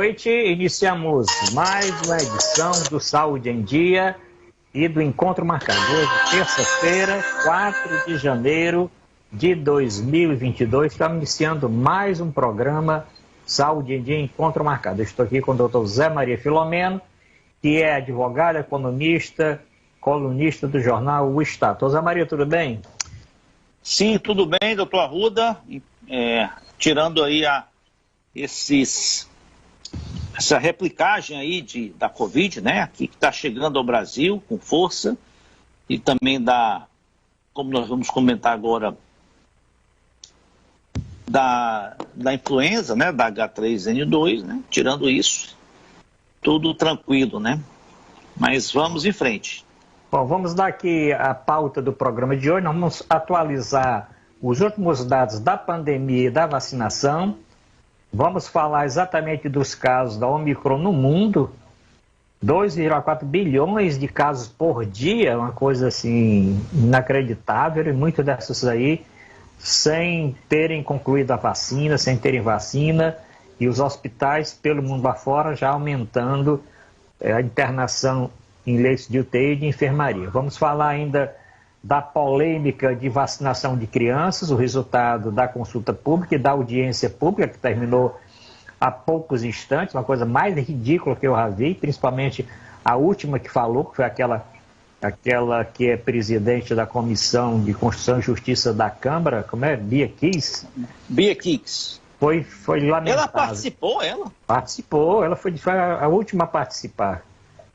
noite. Iniciamos mais uma edição do Saúde em Dia e do Encontro Marcado. Hoje, terça-feira, 4 de janeiro de 2022. Estamos iniciando mais um programa Saúde em Dia, Encontro Marcado. Eu estou aqui com o doutor Zé Maria Filomeno, que é advogado, economista, colunista do jornal O Estado. Doutor Zé Maria, tudo bem? Sim, tudo bem, doutor Arruda. Tirando aí essa replicagem aí da Covid, né, aqui que está chegando ao Brasil com força, e também como nós vamos comentar agora, da influenza, né, da H3N2, né, tirando isso, tudo tranquilo, né, mas vamos em frente. Bom, vamos dar aqui a pauta do programa de hoje. Nós vamos atualizar os últimos dados da pandemia e da vacinação. Vamos falar exatamente dos casos da Omicron no mundo. 2,4 bilhões de casos por dia, uma coisa assim inacreditável, e muitas dessas aí sem terem concluído a vacina, sem terem vacina, e os hospitais pelo mundo afora já aumentando a internação em leitos de UTI e de enfermaria. Vamos falar ainda da polêmica de vacinação de crianças, o resultado da consulta pública e da audiência pública, que terminou há poucos instantes, uma coisa mais ridícula que eu já vi, principalmente a última que falou, que foi aquela que é presidente da Comissão de Constituição e Justiça da Câmara, como é? Bia Kicis? Bia Kicis. Foi lamentável. Ela participou, ela? Participou, ela foi a última a participar.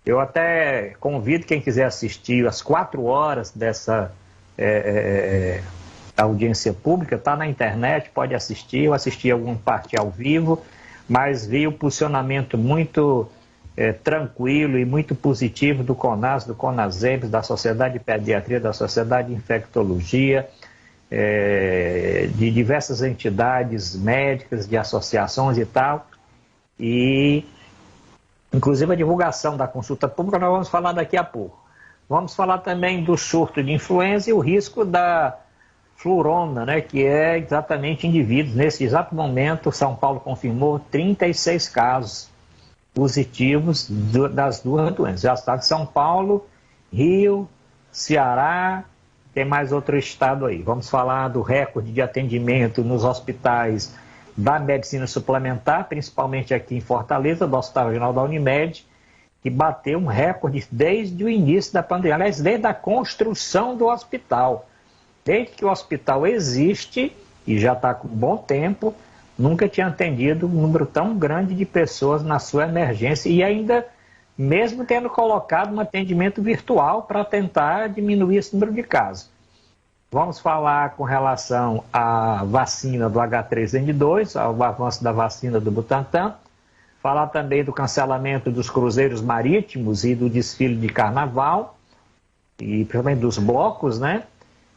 Eu até convido quem quiser assistir às 4 horas dessa audiência pública, está na internet, pode assistir. Eu assisti alguma parte ao vivo, mas vi o posicionamento muito tranquilo e muito positivo do CONAS, do CONASEMS, da Sociedade de Pediatria, da Sociedade de Infectologia, de diversas entidades médicas, de associações e tal, e inclusive a divulgação da consulta pública nós vamos falar daqui a pouco. Vamos falar também do surto de influenza e o risco da flurona, né, que é exatamente indivíduos. Nesse exato momento, São Paulo confirmou 36 casos positivos das duas doenças. Já está de São Paulo, Rio, Ceará, tem mais outro estado aí. Vamos falar do recorde de atendimento nos hospitais da medicina suplementar, principalmente aqui em Fortaleza, do Hospital Regional da Unimed, que bateu um recorde desde o início da pandemia, aliás, desde a construção do hospital. Desde que o hospital existe, e já está com um bom tempo, nunca tinha atendido um número tão grande de pessoas na sua emergência, e ainda mesmo tendo colocado um atendimento virtual para tentar diminuir esse número de casos. Vamos falar com relação à vacina do H3N2, ao avanço da vacina do Butantan. Falar também do cancelamento dos cruzeiros marítimos e do desfile de carnaval, e principalmente dos blocos, né?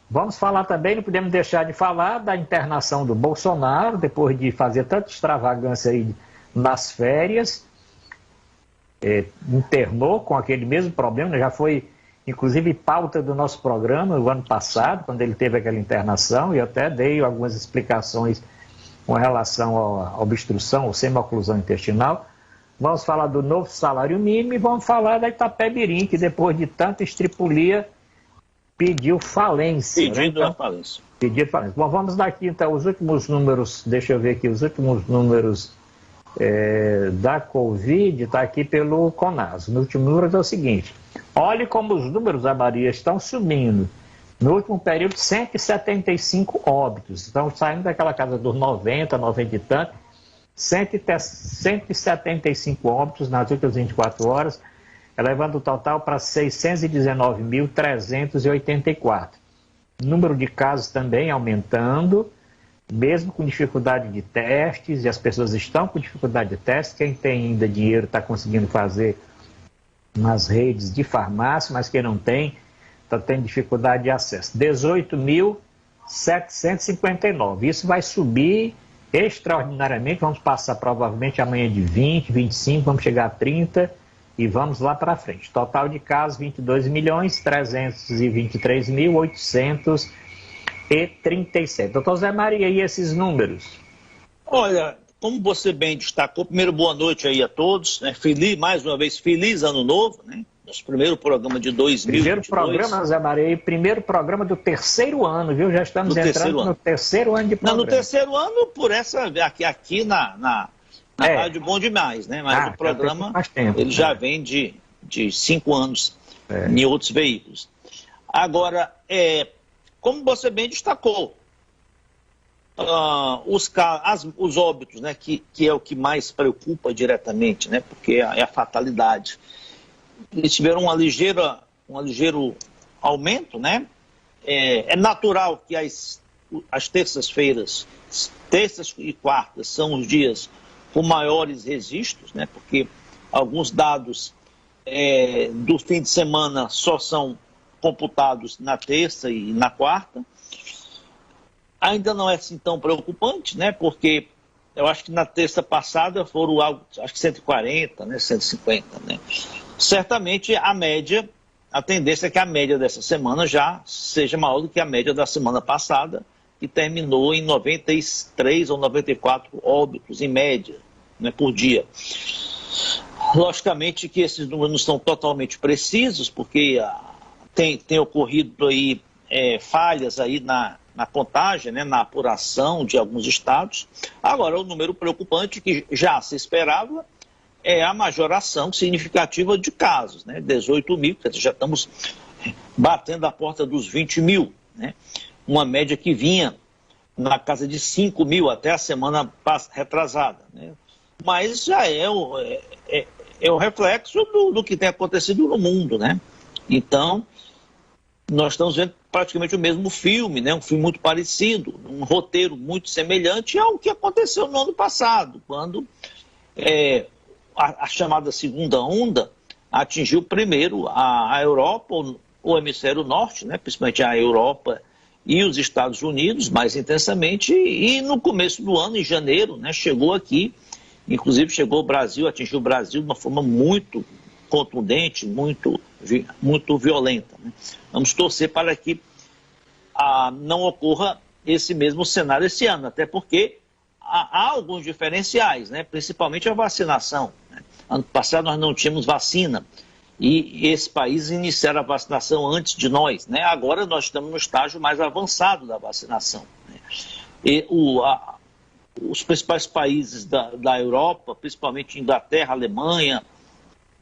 Vamos falar também, não podemos deixar de falar da internação do Bolsonaro, depois de fazer tanta extravagância aí nas férias. Internou com aquele mesmo problema, né? Já foi inclusive pauta do nosso programa no ano passado, quando ele teve aquela internação, e eu até dei algumas explicações com relação à obstrução ou semi-oclusão intestinal. Vamos falar do novo salário mínimo e vamos falar da Itapemirim, que depois de tanta estripulia pediu falência. Pedido a falência. Pedido falência. Bom, vamos dar aqui então os últimos números, deixa eu ver aqui, os últimos números da Covid, está aqui pelo CONAS. O último número é o seguinte: olhe como os números da Maria estão subindo. No último período, 175 óbitos. Estão saindo daquela casa dos 90, 90 e tanto. 175 óbitos nas últimas 24 horas, elevando o total para 619.384. Número de casos também aumentando, mesmo com dificuldade de testes, e as pessoas estão com dificuldade de testes. Quem tem ainda dinheiro está conseguindo fazer nas redes de farmácia, mas quem não tem, está tendo dificuldade de acesso. 18.759. Isso vai subir extraordinariamente, vamos passar provavelmente amanhã de 20, 25, vamos chegar a 30 e vamos lá para frente. Total de casos, 22.323.837. Doutor Zé Maria, e esses números? Olha, como você bem destacou, primeiro boa noite aí a todos, né? Mais uma vez, feliz ano novo, né? Nosso primeiro programa de 2022. Primeiro programa, Zé Maria, primeiro programa do terceiro ano, viu? Já estamos entrando no terceiro ano de programa. Não, no terceiro ano, por essa, aqui na Rádio Bom Demais, né? Mas o programa, ele já vem de 5 anos em outros veículos. Agora, como você bem destacou, os óbitos, né, que é o que mais preocupa diretamente, né, porque é a fatalidade. Eles tiveram um ligeiro aumento, né? É natural que as terças-feiras, terças e quartas, são os dias com maiores registros, né? Porque alguns dados do fim de semana só são computados na terça e na quarta. Ainda não é assim tão preocupante, né? Porque eu acho que na terça passada foram algo, acho que 140, né? 150, né? Certamente a tendência é que a média dessa semana já seja maior do que a média da semana passada, que terminou em 93 ou 94 óbitos em média, né, por dia. Logicamente que esses números não são totalmente precisos, porque tem ocorrido aí falhas aí na contagem, né, na apuração de alguns estados. Agora, o número preocupante que já se esperava é a majoração significativa de casos, né? 18 mil, quer dizer, já estamos batendo a porta dos 20 mil, né? Uma média que vinha na casa de 5 mil até a semana retrasada, né? Mas já é o reflexo do que tem acontecido no mundo, né? Então, nós estamos vendo praticamente o mesmo filme, né? Um filme muito parecido, um roteiro muito semelhante ao que aconteceu no ano passado, quando a chamada segunda onda atingiu primeiro a Europa, o hemisfério norte, né, principalmente a Europa e os Estados Unidos, mais intensamente, e no começo do ano, em janeiro, né, chegou aqui, inclusive chegou ao Brasil, atingiu o Brasil de uma forma muito contundente, muito violenta, né. Vamos torcer para que não ocorra esse mesmo cenário esse ano, até porque há alguns diferenciais, né? Principalmente a vacinação, né? Ano passado nós não tínhamos vacina e esses países iniciaram a vacinação antes de nós, né? Agora nós estamos no estágio mais avançado da vacinação, né? E os principais países da Europa, principalmente Inglaterra, Alemanha,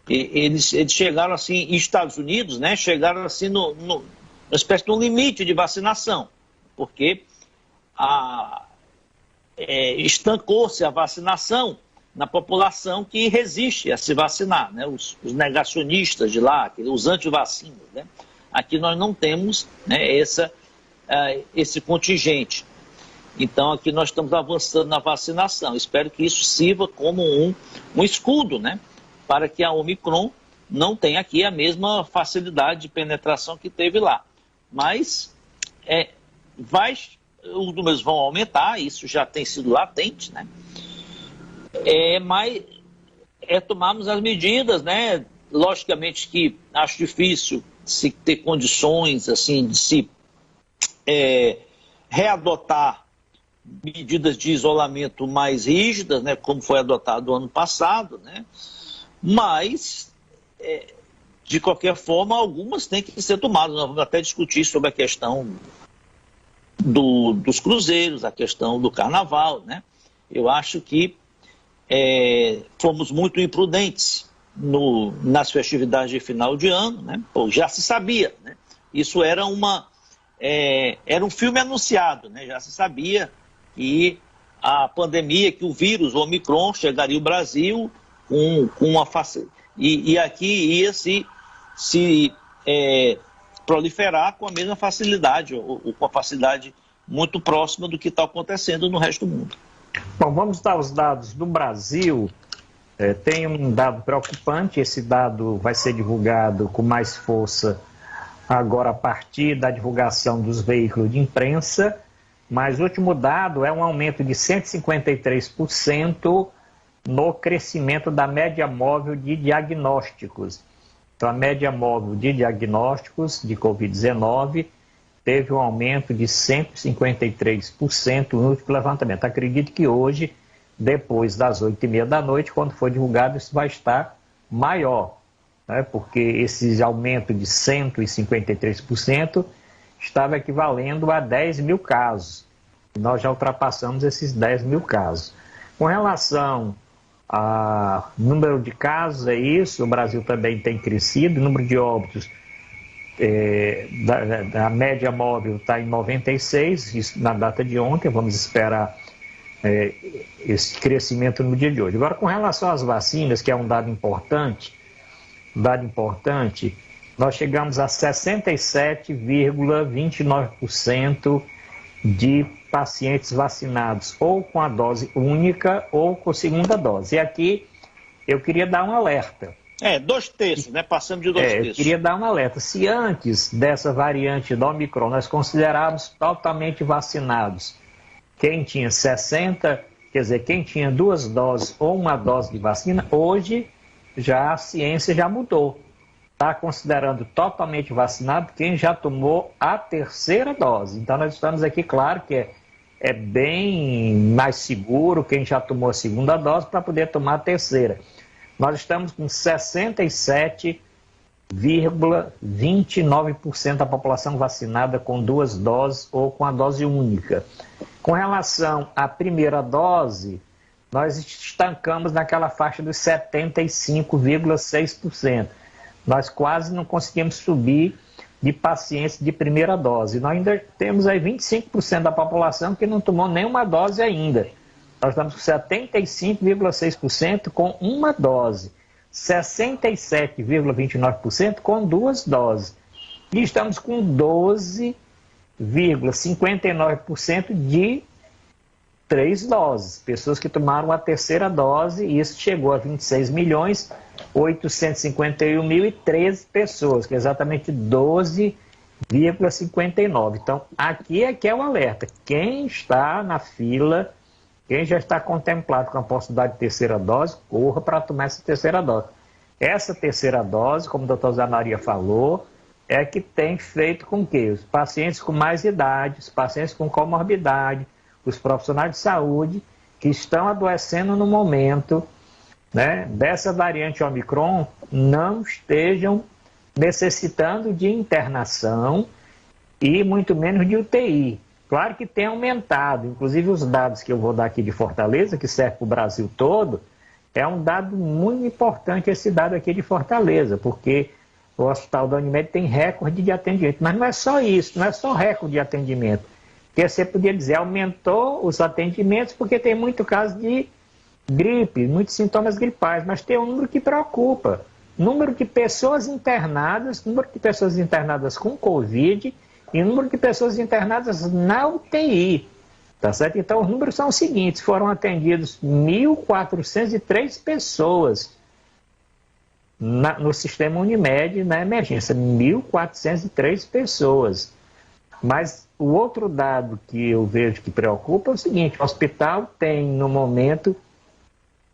eles chegaram assim, e Estados Unidos, né? Chegaram assim numa espécie de um limite de vacinação, porque estancou-se a vacinação na população que resiste a se vacinar, né? Os negacionistas de lá, os antivacinas, né? Aqui nós não temos, né, esse contingente. Então aqui nós estamos avançando na vacinação. Espero que isso sirva como um escudo, né, para que a Omicron não tenha aqui a mesma facilidade de penetração que teve lá. Mas os números vão aumentar, isso já tem sido latente, né? Mas tomarmos as medidas, né? Logicamente que acho difícil se ter condições assim de se readotar medidas de isolamento mais rígidas, né? Como foi adotado no ano passado, né? Mas de qualquer forma algumas têm que ser tomadas. Nós vamos até discutir sobre a questão dos cruzeiros, a questão do carnaval, né? Eu acho que fomos muito imprudentes nas festividades de final de ano, né? Pô, já se sabia, né? Isso era um filme anunciado, né? Já se sabia que a pandemia, que o vírus, o Omicron, chegaria ao Brasil com uma facilidade, e aqui ia se proliferar com a mesma facilidade, ou com a facilidade muito próxima do que está acontecendo no resto do mundo. Bom, vamos dar os dados do Brasil. Tem um dado preocupante, esse dado vai ser divulgado com mais força agora a partir da divulgação dos veículos de imprensa, mas o último dado é um aumento de 153% no crescimento da média móvel de diagnósticos. Então, a média móvel de diagnósticos de Covid-19 teve um aumento de 153% no último levantamento. Acredito que hoje depois das 8h30 da noite, quando for divulgado, isso vai estar maior, né? Porque esse aumento de 153% estava equivalendo a 10 mil casos. Nós já ultrapassamos esses 10 mil casos. Com relação ao número de casos, é isso, o Brasil também tem crescido, o número de óbitos da média móvel está em 96, isso na data de ontem, vamos esperar esse crescimento no dia de hoje. Agora, com relação às vacinas, que é um dado importante, nós chegamos a 67,29% de pacientes vacinados, ou com a dose única ou com a segunda dose. E aqui eu queria dar um alerta. 2/3, né? Passamos de 2/3. Eu queria dar um alerta. Se antes dessa variante da Omicron nós considerávamos totalmente vacinados quem tinha 60, quer dizer, quem tinha 2 doses ou uma dose de vacina, hoje já a ciência já mudou. Está considerando totalmente vacinado quem já tomou a 3ª dose. Então nós estamos aqui, claro que é bem mais seguro quem já tomou a 2ª dose para poder tomar a 3ª. Nós estamos com 67,29% da população vacinada com 2 doses ou com a dose única. Com relação à primeira dose, nós estancamos naquela faixa dos 75,6%. Nós quase não conseguimos subir de pacientes de primeira dose. Nós ainda temos aí 25% da população que não tomou nenhuma dose ainda. Nós estamos com 75,6% com uma dose, 67,29% com 2 doses. E estamos com 12,59% de 3 doses. Pessoas que tomaram a 3ª dose, e isso chegou a 26.851.013 pessoas, que é exatamente 12,59%. Então, aqui é que é o alerta. Quem está na fila, quem já está contemplado com a possibilidade de 3ª dose, corra para tomar essa 3ª dose. Essa 3ª dose, como o doutor Zé Maria falou, é que tem feito com que os pacientes com mais idade, os pacientes com comorbidade, os profissionais de saúde que estão adoecendo no momento, né, dessa variante Omicron não estejam necessitando de internação e muito menos de UTI. Claro que tem aumentado, inclusive os dados que eu vou dar aqui de Fortaleza, que serve para o Brasil todo, é um dado muito importante esse dado aqui de Fortaleza, porque o Hospital da Unimed tem recorde de atendimento. Mas não é só isso, não é só recorde de atendimento. Porque você podia dizer, aumentou os atendimentos porque tem muito caso de gripe, muitos sintomas gripais, mas tem um número que preocupa. Número de pessoas internadas com Covid e número de pessoas internadas na UTI. Tá certo? Então, os números são os seguintes: foram atendidos 1.403 pessoas no sistema Unimed, na emergência. 1.403 pessoas. Mas o outro dado que eu vejo que preocupa é o seguinte: o hospital tem, no momento,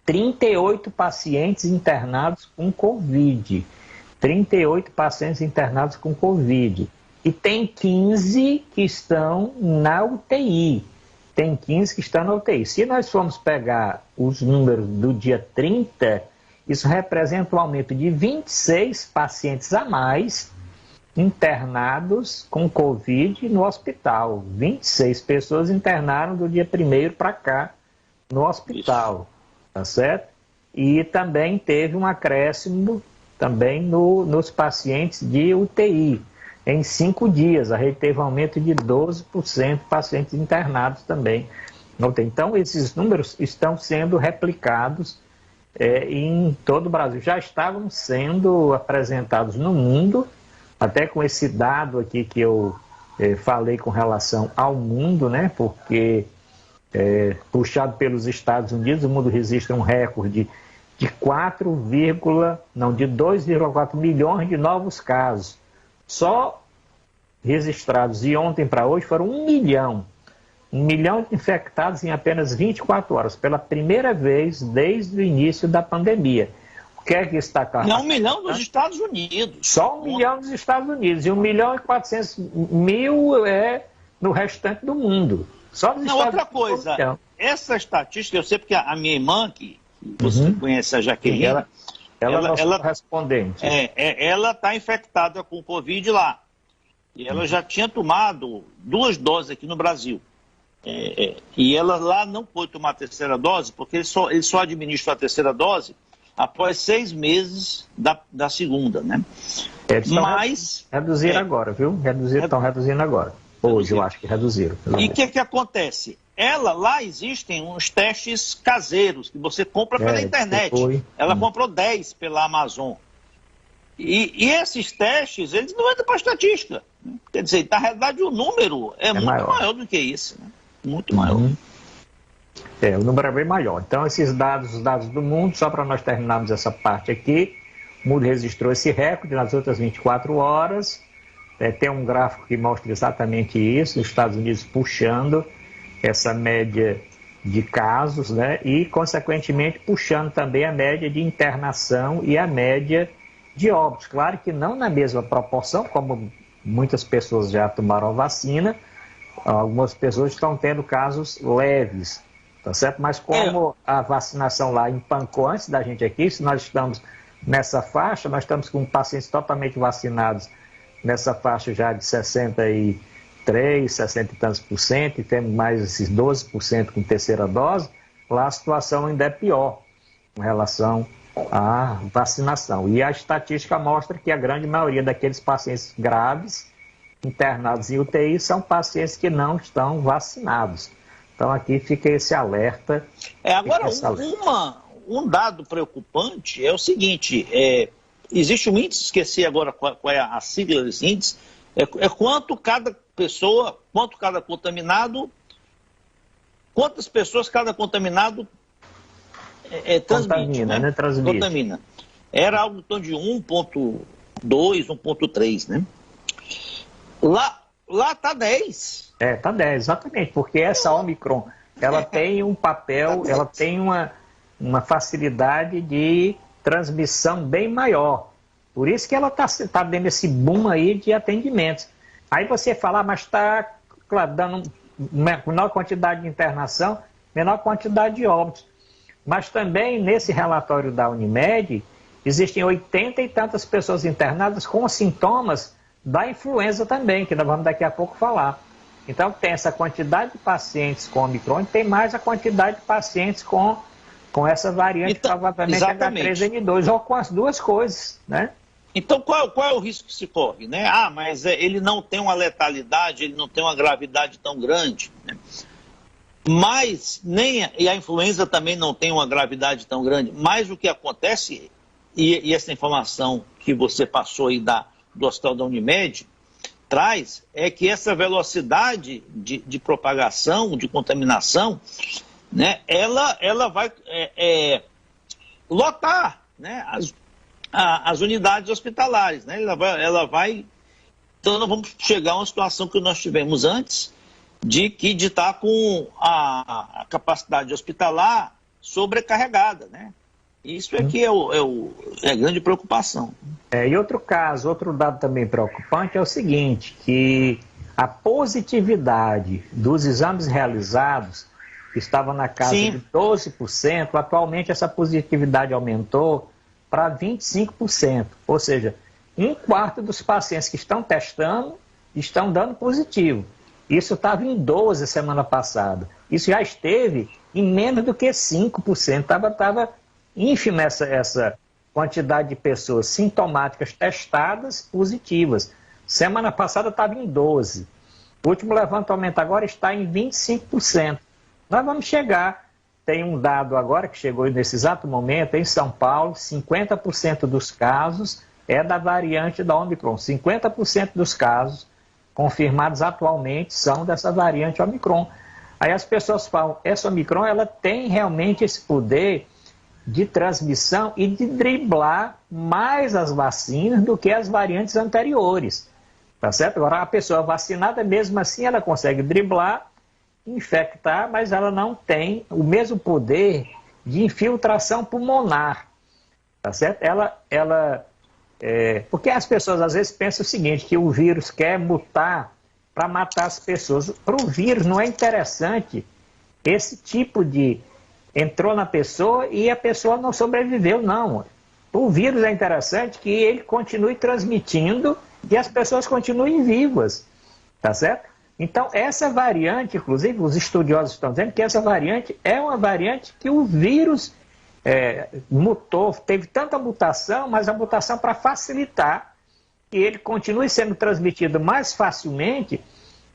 38 pacientes internados com Covid. 38 pacientes internados com Covid. E tem 15 que estão na UTI. Tem 15 que estão na UTI. Se nós formos pegar os números do dia 30, isso representa um aumento de 26 pacientes a mais internados com Covid no hospital. 26 pessoas internaram do dia 1º para cá no hospital. Tá certo? E também teve um acréscimo também nos pacientes de UTI. Em 5 dias, a gente teve um aumento de 12% de pacientes internados também. Então, esses números estão sendo replicados em todo o Brasil. Já estavam sendo apresentados no mundo, até com esse dado aqui que eu falei com relação ao mundo, né? Porque, puxado pelos Estados Unidos, o mundo registra um recorde de 2,4 milhões de novos casos. Só registrados de ontem para hoje foram 1 milhão. 1 milhão de infectados em apenas 24 horas, pela primeira vez desde o início da pandemia. O que é que está causando? Não, 1 milhão dos Estados Unidos. Só 1 milhão dos Estados Unidos. E 1.400.000 no restante do mundo. Só dos Estados outra coisa. essa estatística, eu sei porque a minha irmã, que você conhece, a Jaqueline, ela é nossa correspondente. Ela está infectada com Covid lá. E ela já tinha tomado 2 doses aqui no Brasil. E ela lá não pôde tomar a terceira dose, porque ele só administra a terceira dose após 6 meses da segunda, né? Mas reduziram agora, viu? Estão reduzindo agora. Hoje eu acho que reduziram. E o que acontece? Lá existem uns testes caseiros que você compra pela internet. Ela comprou 10 pela Amazon. E esses testes, eles não entram para a estatística. Né? Quer dizer, na realidade, o número é muito maior do que isso. Né? Muito maior. O número é bem maior. Então, esses dados, os dados do mundo, só para nós terminarmos essa parte aqui, o mundo registrou esse recorde nas outras 24 horas. Tem um gráfico que mostra exatamente isso, os Estados Unidos puxando essa média de casos, né? E, consequentemente, puxando também a média de internação e a média de óbitos. Claro que não na mesma proporção, como muitas pessoas já tomaram a vacina, algumas pessoas estão tendo casos leves, tá certo? Mas como a vacinação lá empancou antes da gente aqui, se nós estamos nessa faixa, nós estamos com pacientes totalmente vacinados nessa faixa já de 63, 60 e tantos por cento, e temos mais esses 12% com terceira dose, lá a situação ainda é pior com relação à vacinação. E a estatística mostra que a grande maioria daqueles pacientes graves internados em UTI são pacientes que não estão vacinados. Então aqui fica esse alerta. Agora, um dado preocupante é o seguinte, existe um índice, esqueci agora qual é a sigla desse índice, quanto cada pessoa, quanto cada contaminado, quantas pessoas cada contaminado transmite, né? Contamina. Era algo em torno de 1,2, 1,3, né? Lá tá 10. Tá 10, exatamente, porque essa Omicron, ela tem um papel, ela tem uma facilidade de transmissão bem maior. Por isso que ela tá dando esse boom aí de atendimentos. Aí você fala, mas está, claro, dando menor quantidade de internação, menor quantidade de óbitos. Mas também, nesse relatório da Unimed, existem 80 e tantas pessoas internadas com sintomas da influenza também, que nós vamos daqui a pouco falar. Então, tem essa quantidade de pacientes com Omicron e tem mais a quantidade de pacientes com essa variante, provavelmente H3N2, ou com as duas coisas, né? Então, qual é o risco que se corre, né? Mas ele não tem uma letalidade, ele não tem uma gravidade tão grande, né? Mas, e a influenza também não tem uma gravidade tão grande, mas o que acontece, e essa informação que você passou aí do Hospital da Unimed, traz, é que essa velocidade de propagação, de contaminação, né, ela vai lotar, né, as unidades hospitalares, né, ela vai... Então nós vamos chegar a uma situação que nós tivemos antes, de estar com a capacidade hospitalar sobrecarregada, né? Isso é que é a grande preocupação. E outro dado também preocupante é o seguinte, que a positividade dos exames realizados, que estava na casa de 12%, atualmente essa positividade aumentou para 25%. Ou seja, 1/4 dos pacientes que estão testando estão dando positivo. Isso estava em 12% semana passada. Isso já esteve em menos do que 5%. Estava ínfima essa quantidade de pessoas sintomáticas testadas positivas. Semana passada estava em 12%. O último levantamento agora está em 25%. Nós vamos chegar, tem um dado agora que chegou nesse exato momento, em São Paulo, 50% dos casos é da variante da Omicron. 50% dos casos confirmados atualmente são dessa variante Omicron. Aí as pessoas falam, essa Omicron ela tem realmente esse poder de transmissão e de driblar mais as vacinas do que as variantes anteriores. Tá certo? Agora, a pessoa vacinada, mesmo assim, ela consegue driblar, infectar, mas ela não tem o mesmo poder de infiltração pulmonar. Tá certo? Porque as pessoas às vezes pensam o seguinte, que o vírus quer mutar para matar as pessoas. Para o vírus não é interessante esse tipo de... entrou na pessoa e a pessoa não sobreviveu, não. O vírus é interessante que ele continue transmitindo e as pessoas continuem vivas, tá certo? Então, essa variante, inclusive, os estudiosos estão dizendo que essa variante é uma variante que o vírus mutou, teve tanta mutação, mas a mutação para facilitar que ele continue sendo transmitido mais facilmente,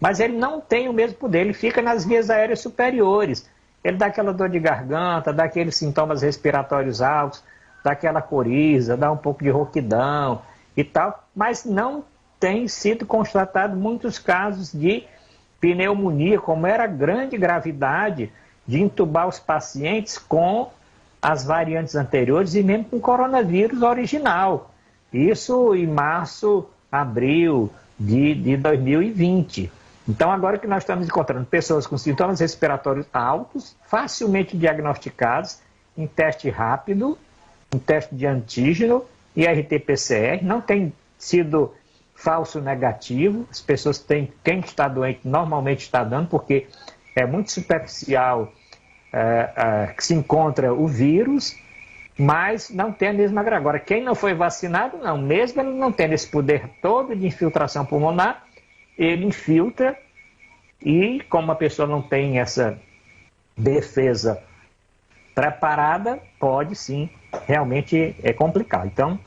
mas ele não tem o mesmo poder, ele fica nas vias aéreas superiores. Ele dá aquela dor de garganta, dá aqueles sintomas respiratórios altos, dá aquela coriza, dá um pouco de rouquidão e tal, mas não tem sido constatado muitos casos de pneumonia, como era a grande gravidade de entubar os pacientes com as variantes anteriores e mesmo com o coronavírus original. Isso em março, abril de 2020. Então, agora que nós estamos encontrando pessoas com sintomas respiratórios altos, facilmente diagnosticados, em teste rápido, em teste de antígeno e RT-PCR, não tem sido falso negativo, as pessoas têm, quem está doente normalmente está dando, porque é muito superficial que se encontra o vírus, mas não tem a mesma gravidade. Agora, quem não foi vacinado, não, mesmo ele não tendo esse poder todo de infiltração pulmonar, ele infiltra e, como a pessoa não tem essa defesa preparada, pode sim, realmente é complicado. Então,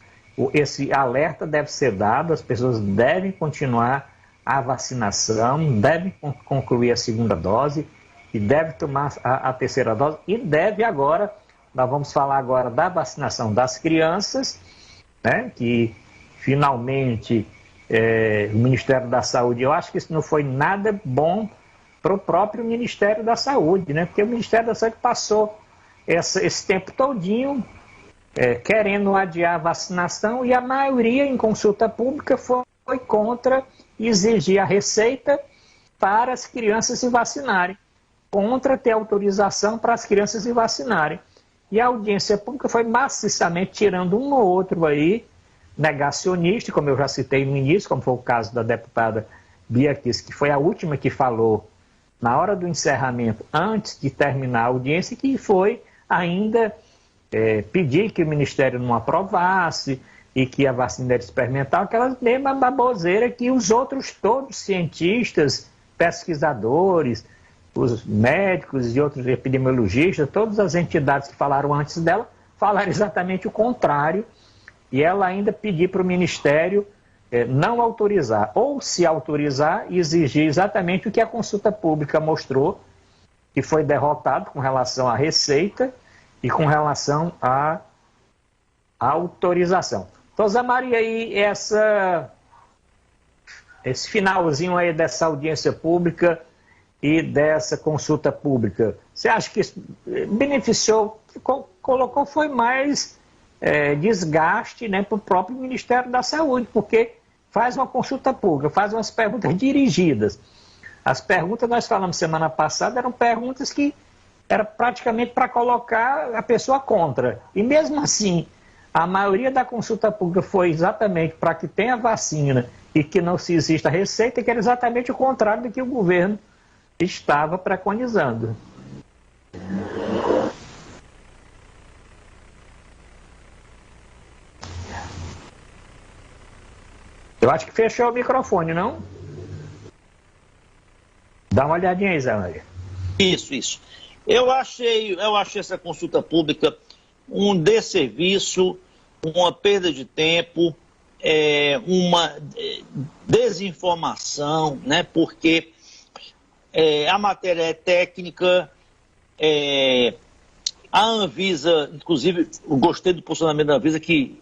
esse alerta deve ser dado, as pessoas devem continuar a vacinação, devem concluir a segunda dose e devem tomar a terceira dose e deve agora, nós vamos falar agora da vacinação das crianças, né, que finalmente o Ministério da Saúde, eu acho que isso não foi nada bom para o próprio Ministério da Saúde, né, porque o Ministério da Saúde passou esse tempo todinho querendo adiar a vacinação e a maioria em consulta pública foi contra exigir a receita para as crianças se vacinarem, contra ter autorização para as crianças se vacinarem. E a audiência pública foi maciçamente tirando um ou outro aí, negacionista, como eu já citei no início, como foi o caso da deputada Bia Kiss, que foi a última que falou na hora do encerramento, antes de terminar a audiência, que foi ainda pedir que o Ministério não aprovasse e que a vacina era experimental, aquela mesma baboseira que os outros todos cientistas, pesquisadores, os médicos e outros epidemiologistas, todas as entidades que falaram antes dela, falaram exatamente o contrário, e ela ainda pedir para o Ministério não autorizar, ou se autorizar, exigir exatamente o que a consulta pública mostrou, que foi derrotado com relação à receita e com relação à autorização. Então, Zé Maria, aí esse finalzinho aí dessa audiência pública e dessa consulta pública, você acha que isso beneficiou, colocou foi mais desgaste, né, para o próprio Ministério da Saúde, porque faz uma consulta pública, faz umas perguntas dirigidas. As perguntas, nós falamos semana passada, eram perguntas que era praticamente para colocar a pessoa contra. E mesmo assim, a maioria da consulta pública foi exatamente para que tenha vacina e que não se exista receita, que era exatamente o contrário do que o governo estava preconizando. Eu acho que fechou o microfone, não? Dá uma olhadinha aí, Zé Maria. Isso. Eu achei essa consulta pública um desserviço, uma perda de tempo, uma desinformação, né? Porque a matéria é técnica, a Anvisa, inclusive, eu gostei do posicionamento da Anvisa que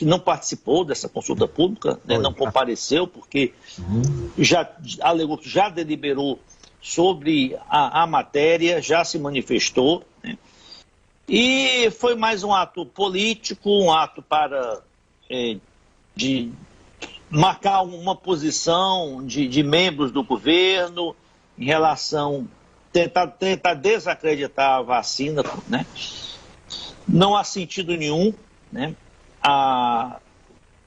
não participou dessa consulta pública, né? Não compareceu, porque já alegou que já deliberou sobre a matéria, já se manifestou, né? E foi mais um ato político, um ato para de marcar uma posição de membros do governo em relação, tentar desacreditar a vacina, né? Não há sentido nenhum, né?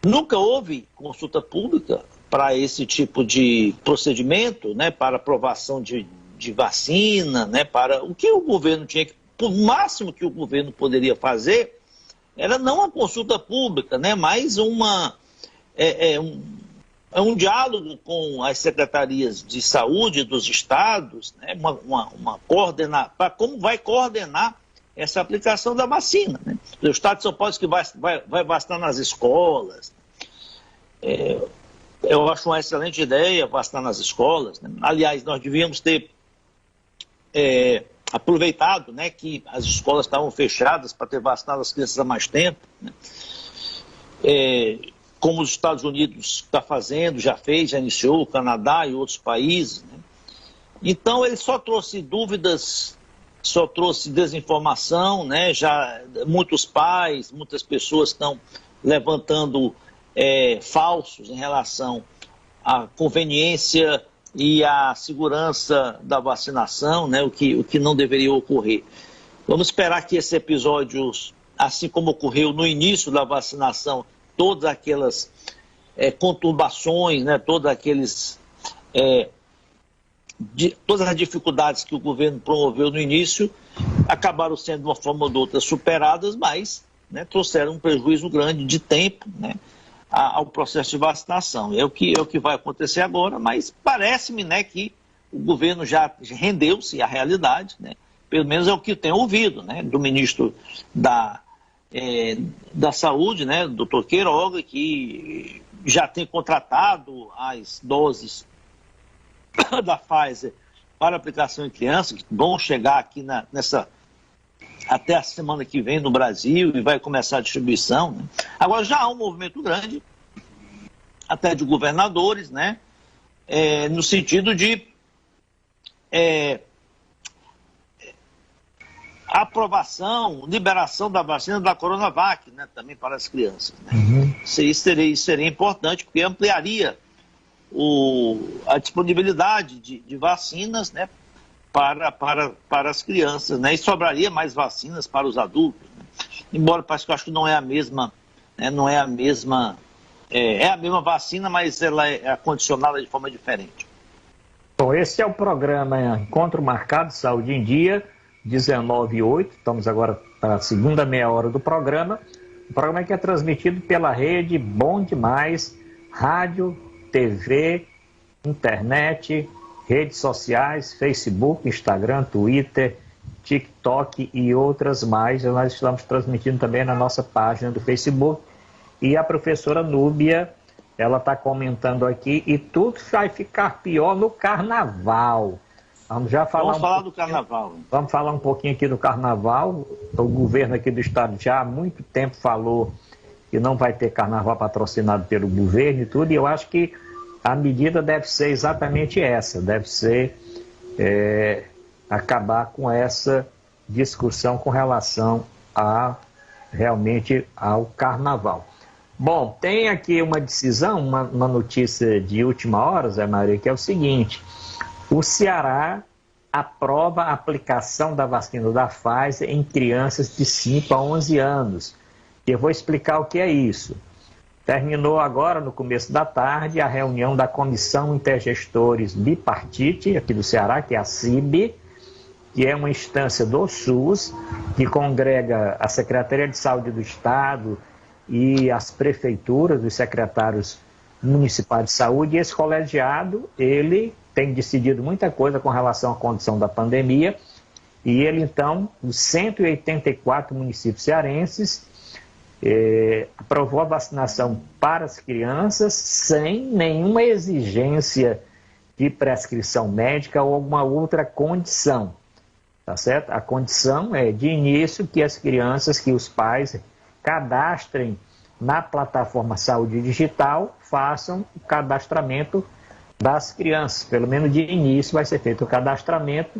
Nunca houve consulta pública para esse tipo de procedimento, né, para aprovação de de vacina, né, para o que o governo tinha que, o máximo que o governo poderia fazer era não uma consulta pública, né, mas um diálogo com as secretarias de saúde dos estados, né, para como vai coordenar essa aplicação da vacina. Né? O estado de São Paulo diz que vai vacinar nas escolas. Eu acho uma excelente ideia vacinar nas escolas. Né? Aliás, nós devíamos ter aproveitado, né, que as escolas estavam fechadas para ter vacinado as crianças há mais tempo. Né? Como os Estados Unidos está fazendo, já fez, já iniciou, o Canadá e outros países. Né? Então, ele só trouxe dúvidas, só trouxe desinformação, né? Já muitos pais, muitas pessoas estão levantando falsos em relação à conveniência e à segurança da vacinação, né? o que não deveria ocorrer. Vamos esperar que esse episódio, assim como ocorreu no início da vacinação, todas aquelas conturbações, né? Todas as dificuldades que o governo promoveu no início acabaram sendo, de uma forma ou de outra, superadas, mas, né, trouxeram um prejuízo grande de tempo, né, ao processo de vacinação. É o que vai acontecer agora, mas parece-me, né, que o governo já rendeu-se à realidade, né, pelo menos é o que eu tenho ouvido, né, do ministro da Saúde, né, doutor Queiroga, que já tem contratado as doses da Pfizer para aplicação em crianças, que vão chegar aqui até a semana que vem no Brasil e vai começar a distribuição. Né? Agora já há um movimento grande, até de governadores, né? No sentido de aprovação, liberação da vacina da Coronavac, né? Também para as crianças. Né? Uhum. Isso seria importante, porque ampliaria a disponibilidade de vacinas, né, para as crianças, né, e sobraria mais vacinas para os adultos. Né? Embora parece que eu acho que não é a mesma, né, não é a mesma, é a mesma vacina, mas ela é acondicionada de forma diferente. Bom, esse é o programa Encontro Marcado Saúde em Dia, 19h08, estamos agora para a segunda meia hora do programa. O programa que é transmitido pela rede Bom Demais, rádio, TV, internet, redes sociais, Facebook, Instagram, Twitter, TikTok e outras mais. Nós estamos transmitindo também na nossa página do Facebook. E a professora Núbia, ela está comentando aqui, e tudo vai ficar pior no Carnaval. Vamos falar do Carnaval. Vamos falar um pouquinho aqui do Carnaval. O governo aqui do estado já há muito tempo falou que não vai ter Carnaval patrocinado pelo governo e tudo, e eu acho que a medida deve ser exatamente essa, deve ser acabar com essa discussão com relação realmente ao Carnaval. Bom, tem aqui uma decisão, uma notícia de última hora, Zé Maria, que é o seguinte: o Ceará aprova a aplicação da vacina da Pfizer em crianças de 5 a 11 anos. Eu vou explicar o que é isso. Terminou agora, no começo da tarde, a reunião da Comissão Intergestores Bipartite, aqui do Ceará, que é a CIB, que é uma instância do SUS, que congrega a Secretaria de Saúde do Estado e as prefeituras, os secretários municipais de saúde. E esse colegiado, ele tem decidido muita coisa com relação à condição da pandemia, e ele, então, os 184 municípios cearenses, aprovou a vacinação para as crianças sem nenhuma exigência de prescrição médica ou alguma outra condição, tá certo? A condição é, de início, que as crianças, que os pais cadastrem na plataforma Saúde Digital, façam o cadastramento das crianças. Pelo menos de início vai ser feito o cadastramento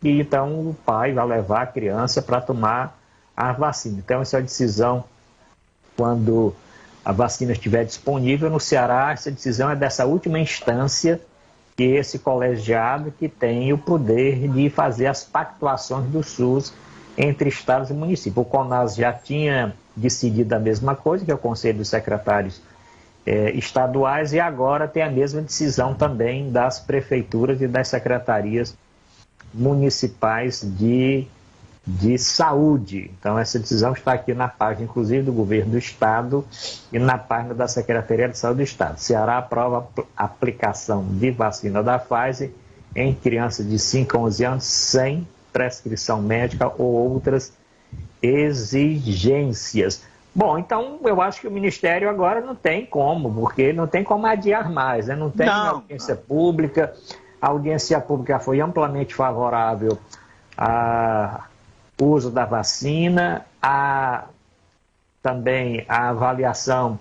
e então o pai vai levar a criança para tomar a vacina. Então essa é a decisão. Quando a vacina estiver disponível no Ceará, essa decisão é dessa última instância, que esse colegiado que tem o poder de fazer as pactuações do SUS entre estados e municípios. O CONAS já tinha decidido a mesma coisa, que é o Conselho dos Secretários estaduais, e agora tem a mesma decisão também das prefeituras e das secretarias municipais de saúde. Então, essa decisão está aqui na página, inclusive, do governo do Estado e na página da Secretaria de Saúde do Estado. Ceará aprova a aplicação de vacina da Pfizer em crianças de 5 a 11 anos sem prescrição médica ou outras exigências. Bom, então eu acho que o Ministério agora não tem como, porque não tem como adiar mais, né? Não tem audiência pública. A audiência pública foi amplamente favorável ao uso da vacina, também a avaliação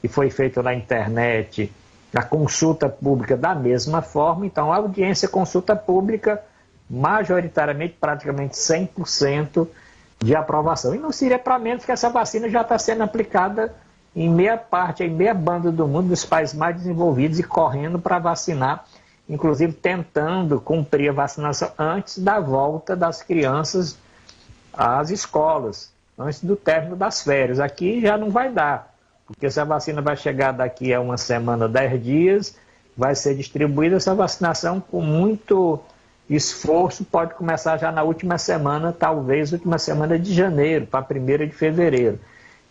que foi feita na internet, a consulta pública da mesma forma. Então, a audiência, consulta pública, majoritariamente, praticamente 100% de aprovação. E não seria para menos que essa vacina já está sendo aplicada em meia banda do mundo, dos países mais desenvolvidos, e correndo para vacinar, inclusive tentando cumprir a vacinação antes da volta das crianças às escolas, antes do término das férias. Aqui já não vai dar, porque essa vacina vai chegar daqui a uma semana, 10 dias, vai ser distribuída. Essa vacinação, com muito esforço, pode começar já na última semana, talvez última semana de janeiro, para a 1ª de fevereiro.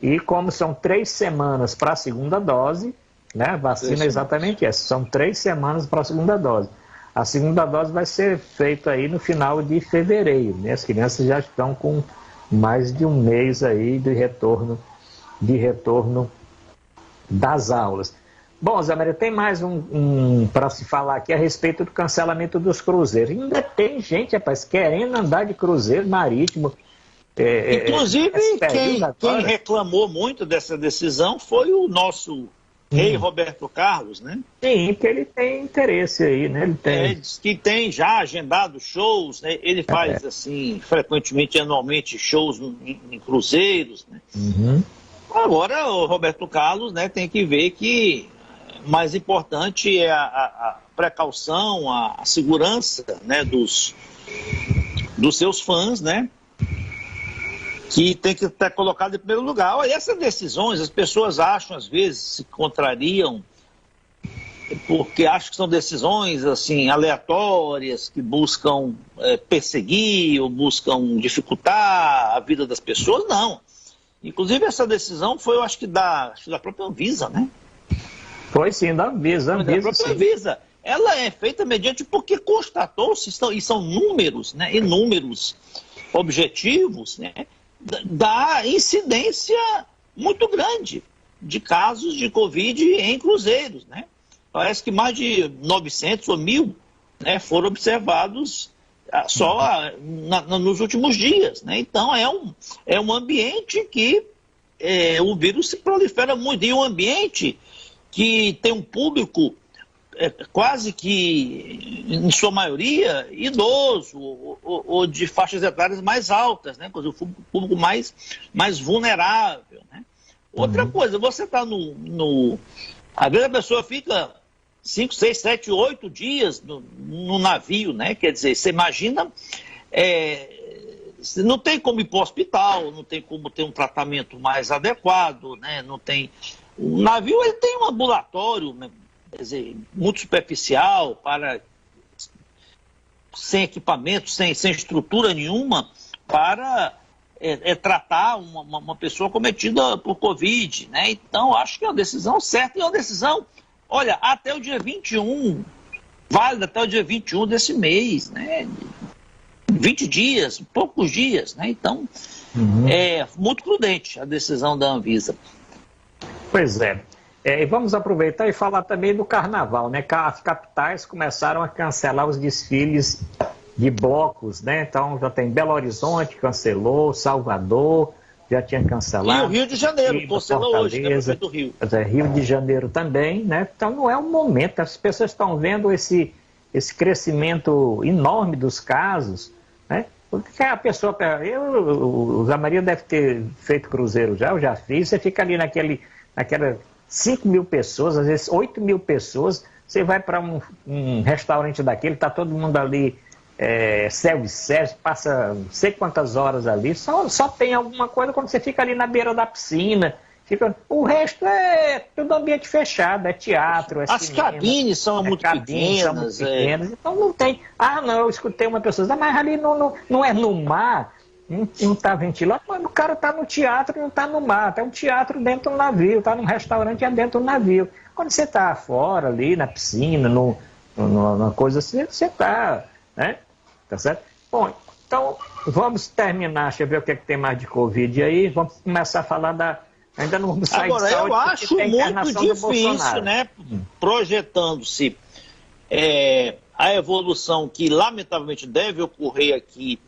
E como são 3 semanas para a segunda dose, né, a vacina é exatamente essa, são 3 semanas para a segunda dose. A segunda dose vai ser feita aí no final de fevereiro, né? As crianças já estão com mais de um mês aí de retorno das aulas. Bom, Zé Maria, tem mais para se falar aqui a respeito do cancelamento dos cruzeiros. Ainda tem gente, rapaz, querendo andar de cruzeiro marítimo. Inclusive, quem reclamou muito dessa decisão foi o nosso rei Roberto Carlos, né? Sim, porque ele tem interesse aí, né? Ele tem... diz que tem já agendado shows, né? Ele faz, assim, frequentemente, anualmente, shows em cruzeiros, né? Agora, o Roberto Carlos, né, tem que ver que mais importante é a precaução, a segurança, né, dos seus fãs, né? Que tem que estar colocado em primeiro lugar. Olha, essas decisões, as pessoas acham, às vezes, se contrariam, porque acham que são decisões, assim, aleatórias, que buscam perseguir ou buscam dificultar a vida das pessoas. Não. Inclusive, essa decisão foi, eu acho que da própria Anvisa, né? Foi sim, da Anvisa. Da própria Anvisa. Ela é feita mediante, porque constatou-se, e são números, né? Inúmeros objetivos, né? Da incidência muito grande de casos de Covid em cruzeiros, né? Parece que mais de 900 ou 1.000, né, foram observados só nos últimos dias, né? Então é um ambiente que o vírus se prolifera muito, e um ambiente que tem um público quase que, em sua maioria, idoso ou de faixas etárias mais altas, né? O público mais vulnerável, né? Outra coisa, você está às vezes a pessoa fica 5, 6, 7, 8 dias no navio, né? Quer dizer, você imagina, não tem como ir para o hospital, não tem como ter um tratamento mais adequado, né? Não tem... O navio, ele tem um ambulatório, né? Quer dizer, muito superficial, sem equipamento, sem estrutura nenhuma, para tratar uma pessoa cometida por Covid, né? Então, acho que é uma decisão certa, e é uma decisão, olha, até o dia 21, válida até o dia 21 desse mês, né? 20 dias, poucos dias, né? Então, é muito prudente a decisão da Anvisa. Pois é. E vamos aproveitar e falar também do carnaval, né? As capitais começaram a cancelar os desfiles de blocos, né? Então já tem Belo Horizonte, cancelou, Salvador já tinha cancelado. E o Rio de Janeiro, cancelou hoje, né? Do Rio. Rio de Janeiro também, né? Então não é o momento, as pessoas estão vendo esse crescimento enorme dos casos, né? Porque a pessoa, o Zé Maria deve ter feito cruzeiro já, eu já fiz, você fica ali naquela 5.000 pessoas, às vezes 8.000 pessoas, você vai para um restaurante daquele, está todo mundo ali, self-service, passa não sei quantas horas ali, só tem alguma coisa quando você fica ali na beira da piscina, O resto é tudo ambiente fechado, é teatro, é As cinema, cabines são muito pequenas. Então não tem. Ah, não, eu escutei uma pessoa dizer, mas ali não é no mar, não está ventilado, mas o cara está no teatro e não está no mar, tem um teatro dentro do navio, está num restaurante e é dentro do navio. Quando você está fora ali, na piscina, numa coisa assim, você está, né? Tá certo? Bom, então vamos terminar, deixa eu ver o que, é que tem mais de Covid aí, vamos começar a falar da... Ainda não vamos sair Agora, de saúde, eu acho muito difícil, né? Projetando-se a evolução que, lamentavelmente, deve ocorrer aqui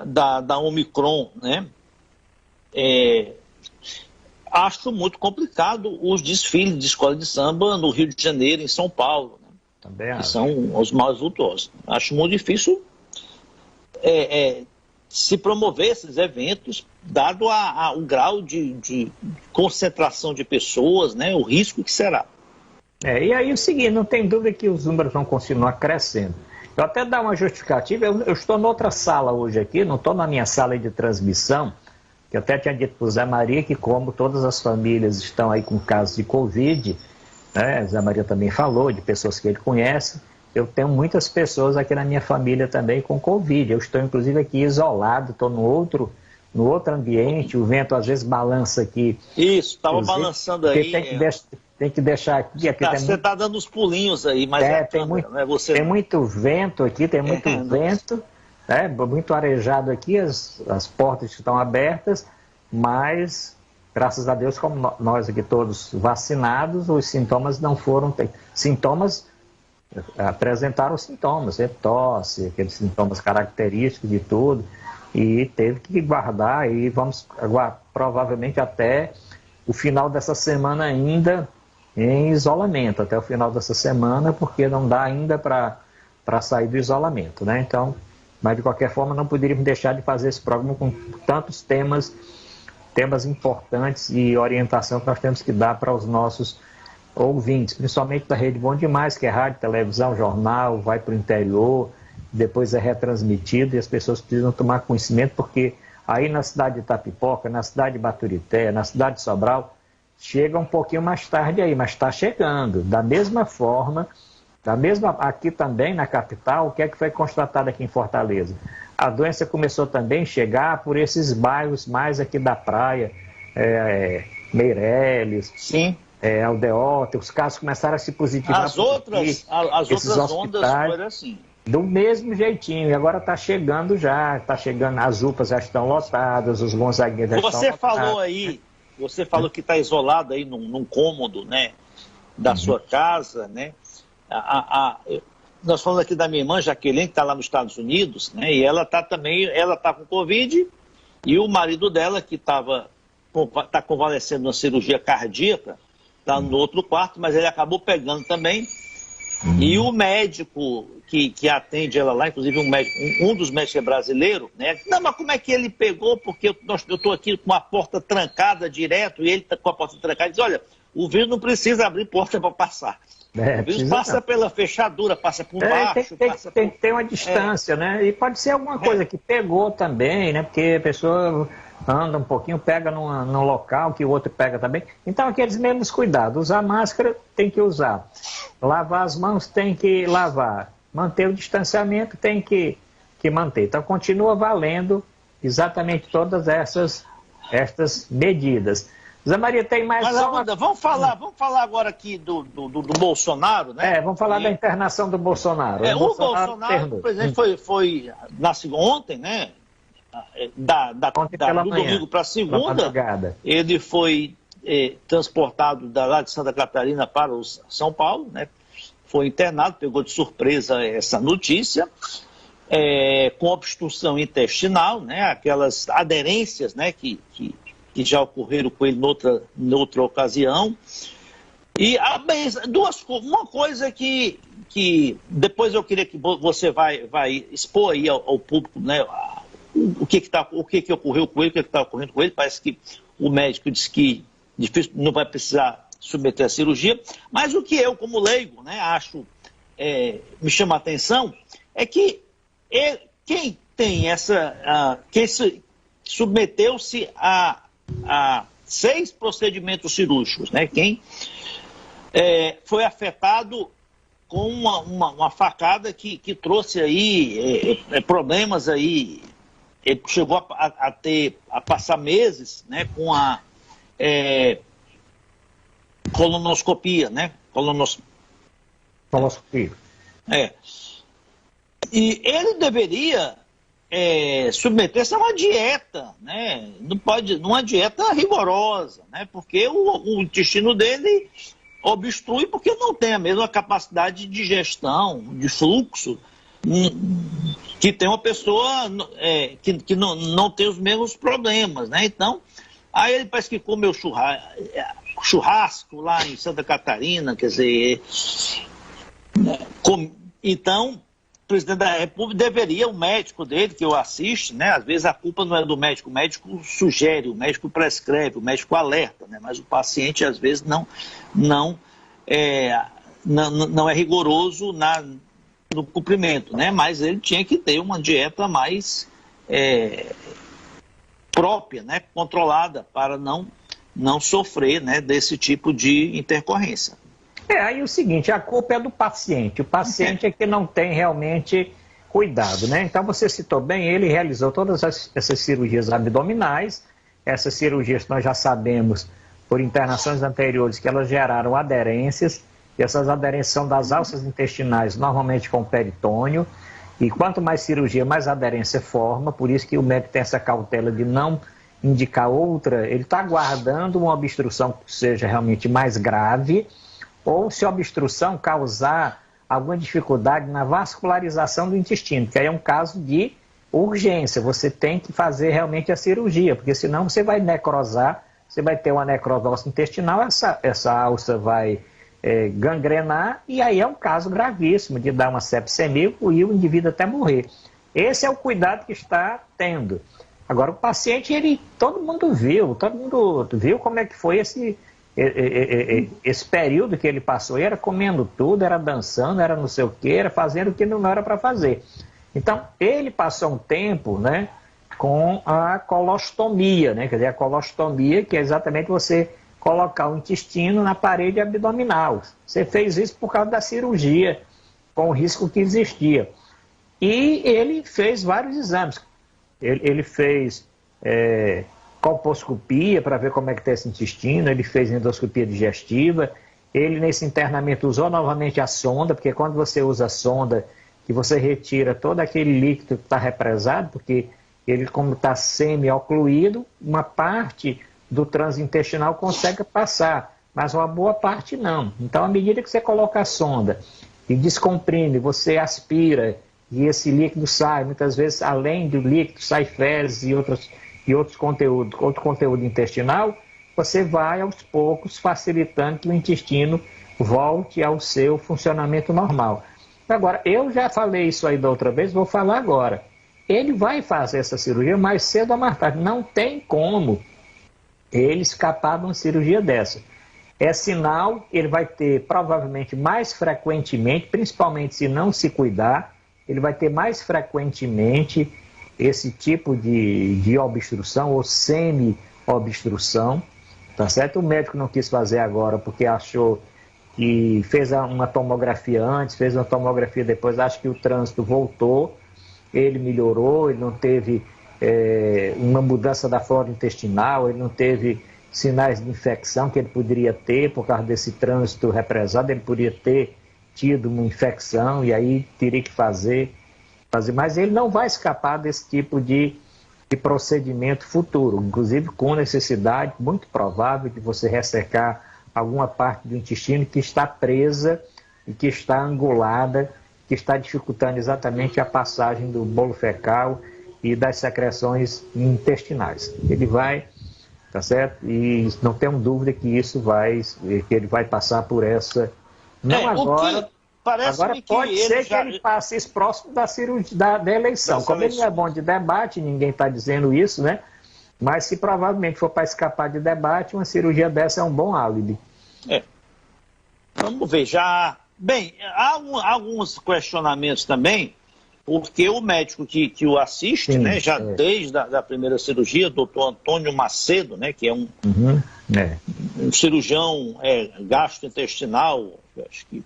da Omicron, né? Acho muito complicado os desfiles de escola de samba no Rio de Janeiro, em São Paulo, né? Também acho. Que são os mais vultuosos. Acho muito difícil se promover esses eventos, dado o grau de concentração de pessoas, né, o risco que será. E aí o seguinte, não tem dúvida que os números vão continuar crescendo. Eu até dar uma justificativa, eu estou noutra sala hoje aqui, não estou na minha sala de transmissão, que eu até tinha dito para o Zé Maria que como todas as famílias estão aí com casos de Covid, né, o Zé Maria também falou de pessoas que ele conhece, eu tenho muitas pessoas aqui na minha família também com Covid. Eu estou, inclusive, aqui isolado, estou no outro ambiente, o vento às vezes balança aqui. Isso, estava balançando aí. Tem que deixar aqui. Você está dando os pulinhos aí, mas tem muito vento aqui, tem muito vento, muito arejado aqui, as portas estão abertas, mas, graças a Deus, como nós aqui todos vacinados, os sintomas não foram... Sintomas... apresentaram sintomas, tosse, aqueles sintomas característicos de tudo, e teve que guardar, e vamos provavelmente até o final dessa semana ainda em isolamento, até o final dessa semana, porque não dá ainda para sair do isolamento, né? Então, mas de qualquer forma não poderíamos deixar de fazer esse programa com tantos temas importantes e orientação que nós temos que dar para os nossos ouvintes, principalmente da Rede Bom Demais, que é rádio, televisão, jornal, vai para o interior, depois é retransmitido e as pessoas precisam tomar conhecimento, porque aí na cidade de Itapipoca, na cidade de Baturité, na cidade de Sobral, chega um pouquinho mais tarde aí, mas está chegando. Da mesma forma, aqui também na capital, o que é que foi constatado aqui em Fortaleza? A doença começou também a chegar por esses bairros mais aqui da praia, Meireles, sim. Aldeota, os casos começaram a se positivar. As outras ondas foram assim. Do mesmo jeitinho, e agora está chegando, as UPAs já estão lotadas, os Gonzaguinhas já estão lotados. Você falou que está isolado aí num cômodo, né, da sua casa, né? Nós falamos aqui da minha irmã, Jaqueline, que está lá nos Estados Unidos, né, e ela está com Covid, e o marido dela, que está convalescendo numa cirurgia cardíaca, está no outro quarto, mas ele acabou pegando também. E o médico que atende ela lá, inclusive um dos médicos é brasileiro, né? Não, mas como é que ele pegou? Porque eu estou aqui com a porta trancada direto e ele está com a porta trancada. Ele diz, olha, o vírus não precisa abrir porta para passar. O vírus passa pela fechadura, passa por baixo. Tem que ter uma distância, né? E pode ser alguma coisa que pegou também, né? Porque a pessoa anda um pouquinho, pega num local que o outro pega também. Então, aqueles mesmos cuidados. Usar máscara, tem que usar. Lavar as mãos, tem que lavar. Manter o distanciamento, tem que manter. Então, continua valendo exatamente todas estas medidas. Zé Maria, tem mais... Mas, Amanda, vamos falar agora aqui do Bolsonaro, né? Vamos falar da internação do Bolsonaro. O Bolsonaro, o presidente, foi ontem, né? Do domingo para segunda, ele foi transportado lá de Santa Catarina para São Paulo, né? Foi internado, pegou de surpresa essa notícia, com obstrução intestinal, né? Aquelas aderências, né? Que já ocorreram com ele noutra ocasião. E uma coisa que depois eu queria que você vai expor aí ao público, né? O que ocorreu com ele, o que está ocorrendo com ele. Parece que o médico disse que difícil, não vai precisar submeter a cirurgia, mas o que eu, como leigo, né, acho, me chama a atenção, é que quem submeteu-se a 6 procedimentos cirúrgicos, né? Quem foi afetado com uma facada que trouxe aí problemas aí, ele chegou a passar meses, né, com a colonoscopia, né? Coloscopia. E ele deveria submeter-se a uma dieta, né? Não pode, uma dieta rigorosa, né? Porque o intestino dele obstrui porque não tem a mesma capacidade de digestão, de fluxo, que tem uma pessoa que não tem os mesmos problemas, né? Então, aí ele parece que comeu churrasco lá em Santa Catarina, quer dizer, então, o presidente da República deveria, o médico dele, que eu assisto, né? Às vezes a culpa não é do médico, o médico sugere, o médico prescreve, o médico alerta, né? Mas o paciente às vezes não é rigoroso no cumprimento, né? Mas ele tinha que ter uma dieta mais própria, né? Controlada, para não sofrer, né, desse tipo de intercorrência. Aí o seguinte, a culpa é do paciente. O paciente é que não tem realmente cuidado, né? Então você citou bem, ele realizou todas essas cirurgias abdominais. Essas cirurgias nós já sabemos, por internações anteriores, que elas geraram aderências. E essas aderências são das alças intestinais, normalmente com peritônio. E quanto mais cirurgia, mais aderência forma. Por isso que o médico tem essa cautela de não indicar outra. Ele está aguardando uma obstrução que seja realmente mais grave, ou se a obstrução causar alguma dificuldade na vascularização do intestino, que aí é um caso de urgência, você tem que fazer realmente a cirurgia, porque senão você vai necrosar, você vai ter uma necrose intestinal, essa alça vai gangrenar, e aí é um caso gravíssimo de dar uma sepsemia e o indivíduo até morrer. Esse é o cuidado que está tendo. Agora, o paciente, todo mundo viu como é que foi esse período que ele passou. Ele era comendo tudo, era dançando, era não sei o que, era fazendo o que não era para fazer. Então, ele passou um tempo, né, com a colostomia, né, quer dizer, a colostomia, que é exatamente você colocar o intestino na parede abdominal. Você fez isso por causa da cirurgia, com o risco que existia. E ele fez vários exames. Ele fez colposcopia para ver como é que está esse intestino, ele fez endoscopia digestiva, ele nesse internamento usou novamente a sonda, porque quando você usa a sonda, que você retira todo aquele líquido que está represado, porque ele, como está semi-ocluído, uma parte do trânsito intestinal consegue passar, mas uma boa parte não. Então, à medida que você coloca a sonda e descomprime, você aspira e esse líquido sai, muitas vezes, além do líquido, sai fezes e outro conteúdo intestinal, você vai aos poucos facilitando que o intestino volte ao seu funcionamento normal. Agora, eu já falei isso aí da outra vez, vou falar agora. Ele vai fazer essa cirurgia mais cedo ou mais tarde. Não tem como ele escapar de uma cirurgia dessa. É sinal que ele vai ter, provavelmente, mais frequentemente, principalmente se não se cuidar, ele vai ter mais frequentemente esse tipo de obstrução ou semi-obstrução, tá certo? O médico não quis fazer agora porque achou que fez uma tomografia antes, fez uma tomografia depois, acho que o trânsito voltou, ele melhorou, ele não teve uma mudança da flora intestinal, ele não teve sinais de infecção que ele poderia ter por causa desse trânsito represado, ele poderia ter tido uma infecção e aí teria que fazer, mas ele não vai escapar desse tipo de procedimento futuro, inclusive com necessidade muito provável de você ressecar alguma parte do intestino que está presa e que está angulada, que está dificultando exatamente a passagem do bolo fecal e das secreções intestinais. Ele vai, tá certo? E não tenho dúvida que ele vai passar por essa. Não agora. Agora pode ser que ele passe isso próximo da cirurgia, da eleição. Como ele não é bom de debate, ninguém está dizendo isso, né? Mas se provavelmente for para escapar de debate, uma cirurgia dessa é um bom álibi. Vamos ver, já... Bem, há alguns questionamentos também porque o médico que o assiste, Sim, né, já desde a primeira cirurgia, doutor Antônio Macedo, né, que é um cirurgião gastrointestinal, acho que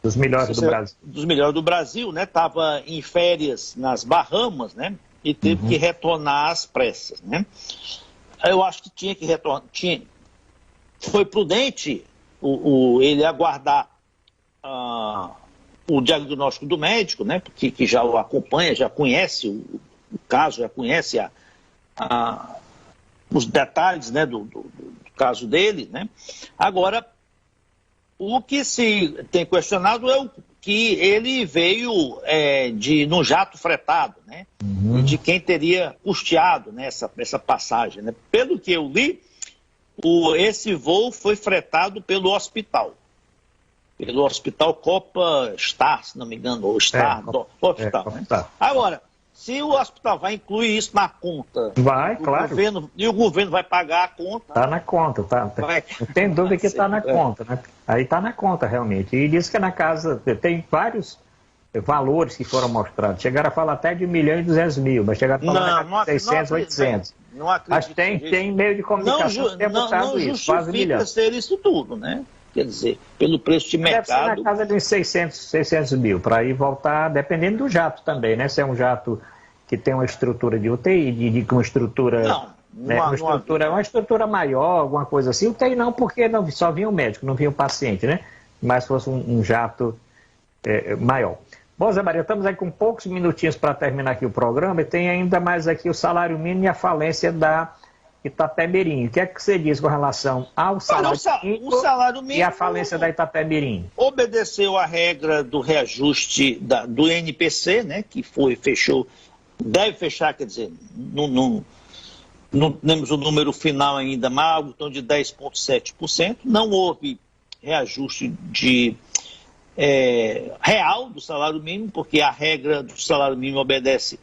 dos melhores do Brasil. Dos melhores do Brasil, né, estava em férias nas Bahamas, né, e teve que retornar às pressas, né. Eu acho que tinha que retornar, foi prudente ele aguardar o diagnóstico do médico, né, porque que já o acompanha, já conhece o caso, já conhece os detalhes, né, do caso dele, né. Agora, o que se tem questionado é o que ele veio no jato fretado, né, e de quem teria custeado, né, essa passagem, né. Pelo que eu li, esse voo foi fretado pelo hospital Copa Star, se não me engano, ou Star, hospital. Né? Agora, se o hospital vai incluir isso na conta, claro. O governo vai pagar a conta. Está na conta, não tem dúvida que está na conta, né? Aí está na conta realmente. E diz que na casa tem vários valores que foram mostrados. Chegaram a falar até de 1.200.000, mas chegaram a falar de 600, 800. Não acredito. Mas tem meio de comunicação não justifica ser isso tudo, né? Quer dizer, pelo preço de mercado... Deve ser na casa de uns 600 mil, para ir voltar, dependendo do jato também, né? Se é um jato que tem uma estrutura de UTI, uma estrutura... uma estrutura maior, alguma coisa assim. UTI não, porque só vinha o médico, não vinha o paciente, né? Mas se fosse um jato maior. Bom, Zé Maria, estamos aí com poucos minutinhos para terminar aqui o programa e tem ainda mais aqui o salário mínimo e a falência da Itapemirim. O que é que você diz com relação ao salário mínimo e a falência da Itapemirim? Obedeceu a regra do reajuste do NPC, né, que fechou, deve fechar, quer dizer, não temos o número final ainda, mas algo em torno de 10,7%. Não houve reajuste real do salário mínimo, porque a regra do salário mínimo obedece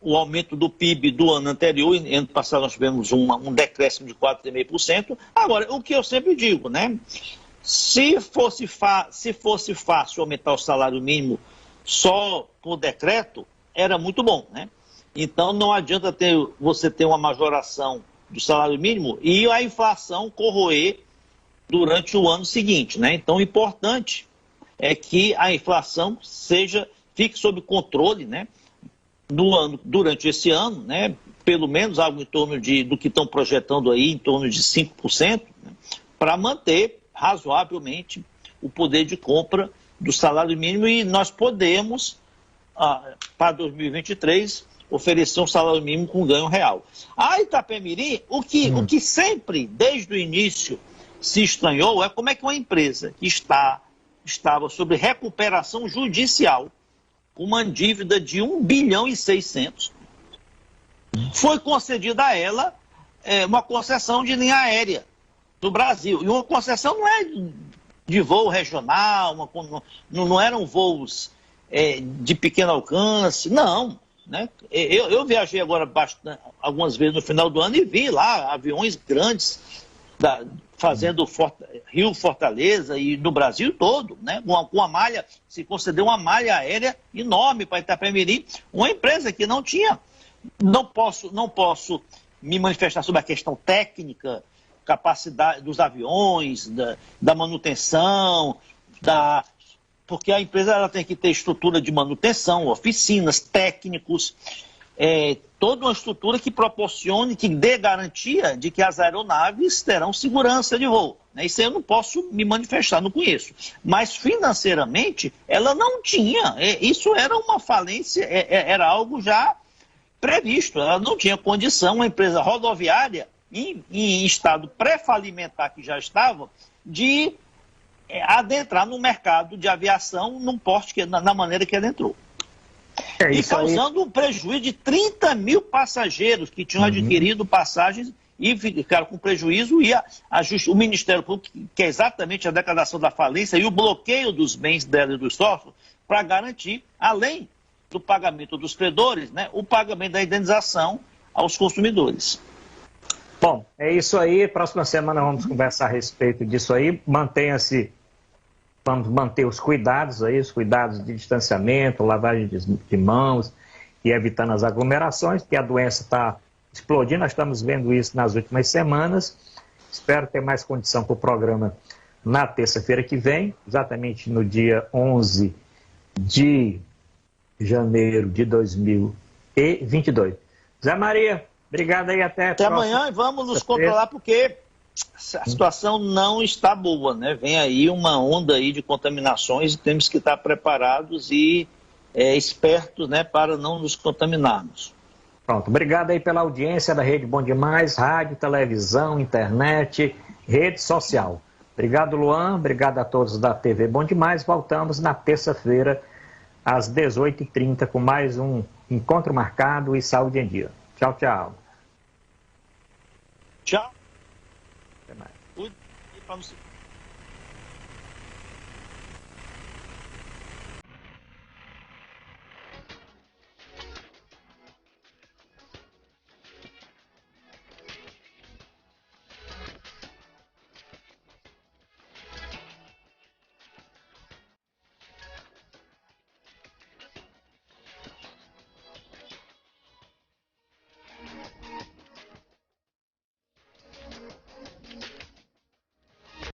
o aumento do PIB do ano anterior. Ano passado nós tivemos um decréscimo de 4,5%. Agora, o que eu sempre digo, né? Se fosse fácil aumentar o salário mínimo só por decreto, era muito bom, né? Então não adianta você ter uma majoração do salário mínimo e a inflação corroer durante o ano seguinte, né? Então o importante é que a inflação fique sob controle, né? Durante esse ano, né, pelo menos algo em torno do que estão projetando aí, em torno de 5%, né, para manter razoavelmente o poder de compra do salário mínimo, e nós podemos, para 2023, oferecer um salário mínimo com ganho real. A Itapemirim, o que sempre, desde o início, se estranhou é como é que uma empresa que estava sob recuperação judicial, uma dívida de 1 bilhão e 600, foi concedida a ela uma concessão de linha aérea no Brasil. E uma concessão não é de voo regional, não eram voos de pequeno alcance, não. Né? Eu viajei agora algumas vezes no final do ano e vi lá aviões grandes fazendo Rio-Fortaleza e no Brasil todo, né? Com uma malha, se concedeu uma malha aérea enorme para Itapemirim, uma empresa que não tinha. Não posso me manifestar sobre a questão técnica, capacidade dos aviões, da manutenção, porque a empresa ela tem que ter estrutura de manutenção, oficinas, técnicos, toda uma estrutura que proporcione, que dê garantia de que as aeronaves terão segurança de voo. Né? Isso eu não posso me manifestar, não conheço. Mas financeiramente, ela não tinha. Isso era uma falência, era algo já previsto. Ela não tinha condição, uma empresa rodoviária, em estado pré-falimentar que já estava, de adentrar no mercado de aviação num porte na maneira que ela entrou. E causando um prejuízo de 30 mil passageiros que tinham adquirido passagens e ficaram com prejuízo, e o Ministério Público, que é exatamente a declaração da falência e o bloqueio dos bens dela e dos sócios, para garantir, além do pagamento dos credores, né, o pagamento da indenização aos consumidores. Bom, é isso aí. Próxima semana vamos conversar a respeito disso aí. Mantenha-se vamos manter os cuidados aí, os cuidados de distanciamento, lavagem de mãos e evitando as aglomerações, porque a doença está explodindo, nós estamos vendo isso nas últimas semanas. Espero ter mais condição para o programa na terça-feira que vem, exatamente no dia 11 de janeiro de 2022. Zé Maria, obrigado aí, até amanhã, e vamos nos controlar porque a situação não está boa, né? Vem aí uma onda aí de contaminações e temos que estar preparados e espertos, né, para não nos contaminarmos. Pronto, obrigado aí pela audiência da Rede Bom Demais, rádio, televisão, internet, rede social. Obrigado, Luan, obrigado a todos da TV Bom Demais. Voltamos na terça-feira, às 18h30, com mais um Encontro Marcado e Saúde em Dia. Tchau, tchau. Tchau. Até mais. Cuide.